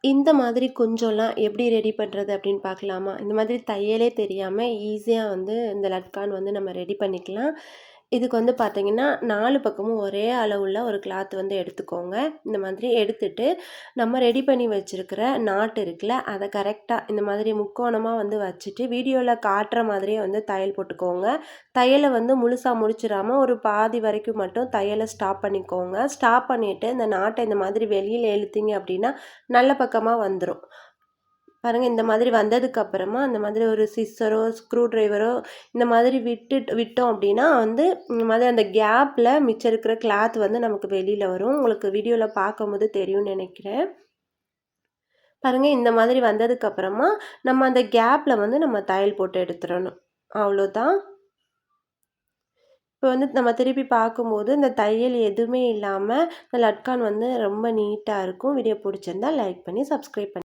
இந்த மாதிரி கொஞ்சம்லாம் எப்படி ரெடி பண்ணுறது அப்படின்னு பார்க்கலாமா? இந்த மாதிரி தையலே தெரியாம ஈஸியா வந்து இந்த லட்கான் வந்து நம்ம ரெடி பண்ணிக்கலாம். இதுக்கு வந்து பார்த்தீங்கன்னா, 4 பக்கமும் ஒரே அளவுள்ள ஒரு கிளாத் வந்து எடுத்துக்கோங்க. இந்த மாதிரி எடுத்துட்டு, நம்ம ரெடி பண்ணி வச்சிருக்கிற நாட் இருக்குல்ல, அத கரெக்ட்டா இந்த மாதிரி முக்கோணமா வந்து வச்சுட்டு, வீடியோல காட்டுற மாதிரியே வந்து தையல் போட்டுக்கோங்க. தையல வந்து முழுசா முடிச்சிராம, ஒரு பாதி வரைக்கும் மட்டும் தையல ஸ்டாப் பண்ணிக்கோங்க. ஸ்டாப் பண்ணிட்டு, இந்த நாட்ட இந்த மாதிரி வெளியில இழுத்தீங்க அப்படின்னா, நல்ல பக்கமா வந்துரும். பாருங்க இந்த மாதிரி வந்ததுக்கு அப்புறமா, அந்த மாதிரி ஒரு சிஸ்ஸரோ, ஸ்க்ரூ டிரைவரோ இந்த மாதிரி விட்டோம் அப்படின்னா வந்து, இந்த மாதிரி அந்த கேப்ல மிச்சம் இருக்கிற கிளாத் வந்து நமக்கு வெளியில வரும். உங்களுக்கு வீடியோல பார்க்கும்போது தெரியும்னு நெனைக்கிறேன். பாருங்க இந்த மாதிரி வந்ததுக்கு அப்புறமா, நம்ம அந்த கேப்ல வந்து நம்ம தையல் போட்டு எடுத்துறணும். அவ்வளோதான். இப்போ வந்து நம்ம திருப்பி பார்க்கும்போது, இந்த தையல் எதுவுமே இல்லாம, இந்த லட்கான் வந்து ரொம்ப நீட்டா இருக்கும். வீடியோ புடிச்சிருந்தா லைக் பண்ணி, சப்ஸ்கிரைப் பண்ணி